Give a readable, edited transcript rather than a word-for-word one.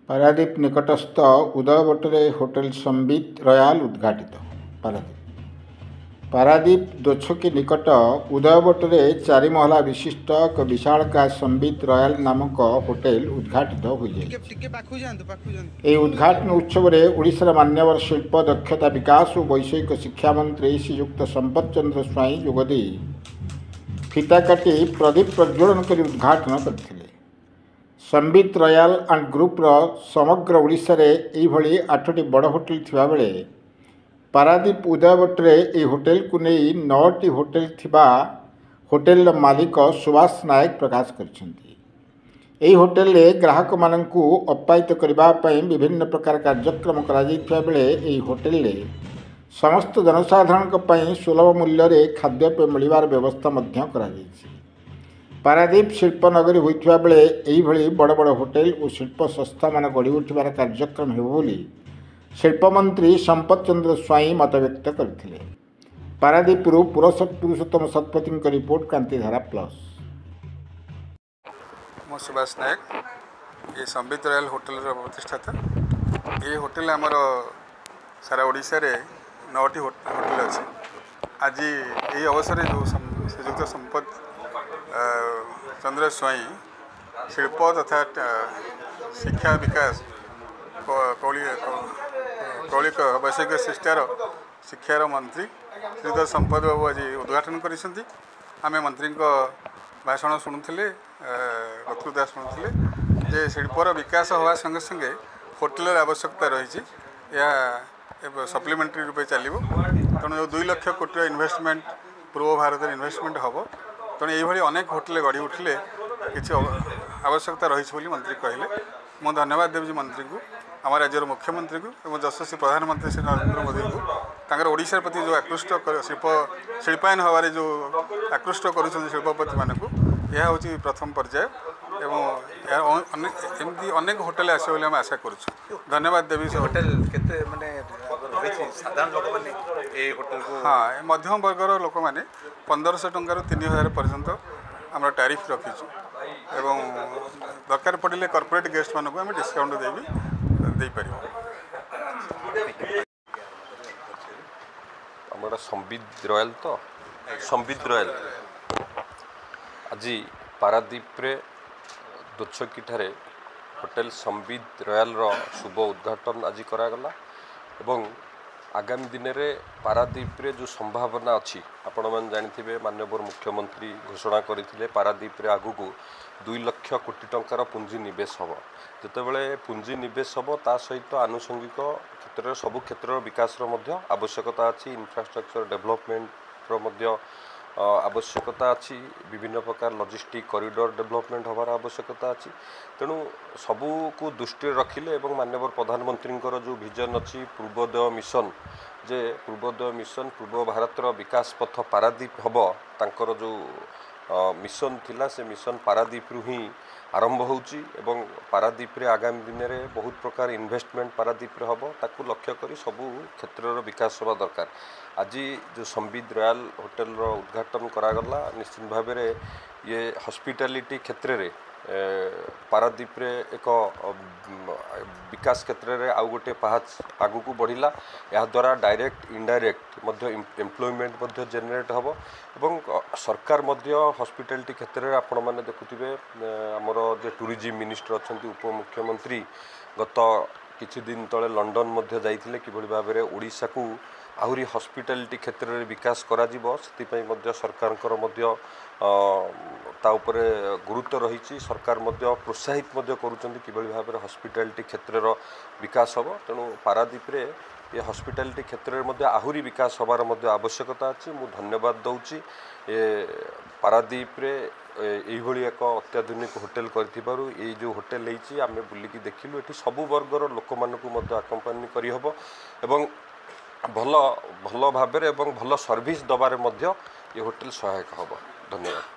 Paradip निकटस्थ उदयबटरे hotel Sambit royal उद्घाटित। पारादीप दोछकी निकट उदयबटरे 4 महला विशिष्ट एक विशालकाय संबित रॉयल नामक होटेल उद्घाटित हो जाए। उद्घाटन उत्सव में ओडिशार मान्यवर शिल्प दक्षता विकास और वैषयिक शिक्षा मंत्री श्रीयुक्त संपत चंद्र स्वाई जोगदे फिता काटी प्रदीप प्रज्वलन कर उद्घाटन करथिले। संबित रॉयल एंड ग्रुपर समग्र ओडिशा रे एही भली 8टी बड़ होटेल थिबा बेले पारादीप उदयबटरे ए होटेल को नहीं 9टी होटेल थिबा होटेल मालिक सुभाष नायक प्रकाश करछन्ती। एही होटेल रे ग्राहक माननकु अप्यायित करबा पई विभिन्न प्रकार कार्यक्रम करा जायथिबा बेले एही होटेल रे समस्त जनसाधारण पई सुलभ मूल्य रे खाद्यपेय मिलिबार व्यवस्था मध्य करा जायछि। पारादीप शिल्पनगरी होइथिबा बेले एही भली बड़ बड़ होटेल और शिल्प संस्था मान गढ़ी उठिबार कार्यक्रम हेबो बोली शिल्पमंत्री संपत चंद्र स्वाई मत व्यक्त करथिले। पारादीपरू पुरुषोत्तम शतपथी की रिपोर्ट क्रांतिधारा प्लस। मो सुभाष नायक ये संबित रॉयल होटेल प्रतिष्ठाता। ये होटेल आमर सारा ओडिशा रे 9टी होटेल अच्छे। आज यही अवसर जो श्रीजुक्त संपत चंद्र स्वाई शिल्प तथा शिक्षा विकास कौलिक वैषयिक शिक्षार मंत्री श्रीयुक्त संपत बाबू आज उद्घाटन करिसेंती। आमे मंत्री भाषण शुणुले वक्तृता शुणुले जे शिल्पर विकास होगा संगे संगे होटेलर आवश्यकता रही सप्लीमेंटरी रूपे चलो। तेणु जो 2 लाख कोटी इन्वेस्टमेंट पूर्व भारत इन्वेस्टमेंट हम तेणु ये अनेक होटेल गढ़ी उठिले किसी आवश्यकता रही मंत्री कहले। मु धन्यवाद देवी मंत्री को आम राज्यर मुख्यमंत्री को और यशस्वी प्रधानमंत्री श्री नरेंद्र मोदी को तांकर ओडिशा प्रति जो आकृष्ट शिल्पायन हवारे जो आकृष्ट करुछन शिल्पपति मान को यह हूँ प्रथम पर्याय एवं एमती अनेक होटेल आसे बोली आशा करुँ। धन्यवाद देवी। होटेल केते माने साधारण लोक माने ए होटेल को हाँ मध्यम वर्गर लोक मैंने 1500 टंकार 3000 पर्यंत आम टैरिफ रखीचु एवं दरकार पड़े कॉर्पोरेट गेस्ट मानक आम डिस्काउंट दे पार। आमर संबित रॉयल तो संबित रॉयल आज पारादीप रे दोछकी ठारे होटेल संबित रॉयल रो शुभ उद्घाटन आज करागला एवं आगामी दिन में पारादीप रे जो संभावना अच्छी आपण मैंने जानिथिबे माननीय मुख्यमंत्री घोषणा करथिले पारादीप रे आगु को 2 लाख कोटी टंकार पुंजी निवेश हम जितेबाला पुंजी निवेश हम ता सहित आनुषंगिक क्षेत्र सबु क्षेत्र विकास आवश्यकता अच्छी इंफ्रास्ट्रक्चर डेवलपमेंट आवश्यकता अच्छी विभिन्न प्रकार लॉजिस्टिक कॉरिडोर डेवलपमेंट हमार आवश्यकता अच्छी। तेणु सबू को दृष्टि रखिले एवं माननीय प्रधानमंत्री जो विजन अच्छी पूर्वोदय मिशन जे पूर्वोदय मिशन पूर्व भारतर विकास पथ पारादीप हम तांकर जो मिशन थिला से मिशन पारादीप रु ही आरंभ होउची एवं पारादीप रे आगामी दिन में बहुत प्रकार इन्वेस्टमेंट पारादीप रे हम ताकू लक्ष्य करी सबू क्षेत्र विकास होगा दरकार। आज जो संबित रॉयल होटेल रो उद्घाटन करागला निश्चित भाव में ये हॉस्पिटैलिटी क्षेत्र रे पारादीप रे एक विकास क्षेत्र रे आउ गोटे पहाच आगु को बढ़िला या द्वारा डायरेक्ट इनडायरेक्ट मध्य एम्प्लॉयमेंट मध्य जेनरेट हबो एवं सरकार मध्य हॉस्पिटैलिटी क्षेत्र रे आपण माने देखुथिबे हमर जे टूरिज्म मिनिस्टर अछंती उपमुख्यमंत्री गत किछि दिन तले लंडन मध्य जाइथिले किभଳି भाबरे ओडिसा को आहुरी हॉस्पिटैलिटी क्षेत्र में विकास करा जीवो सेतिपई मध्य सरकारकर मध्य ता उपरे गुरुत्व रही सरकार मध्य प्रोत्साहित मध्य करूचंती किभଳି भाबरे हॉस्पिटैलिटी क्षेत्र रो विकास हबो। तेणु पारादीप रे ये हॉस्पिटैलिटी क्षेत्र में मध्य आहुरी विकास हबार मध्य आवश्यकता अछि। मु धन्यवाद दउची ये पारादीप रे এইଭଳି ଏକ ଅତ୍ୟାଧୁନିକ ହୋଟେଲ କରିଥିବାରୁ ଏଇ ଯେଉଁ ହୋଟେଲ ହେଇଛି ଆମେ ବୁଲିକି ଦେଖିଲୁ ଏଠି ସବୁ ବର୍ଗର ଲୋକମାନଙ୍କୁ ମଧ୍ୟ ଆକମ୍ପାନୀ କରିହେବ ଏବଂ ଭଲ ଭଲ ଭାବରେ ଏବଂ ଭଲ ସର୍ଭିସ୍ ଦେବାରେ ମଧ୍ୟ ଏ ହୋଟେଲ ସହାୟକ ହେବ। ଧନ୍ୟବାଦ।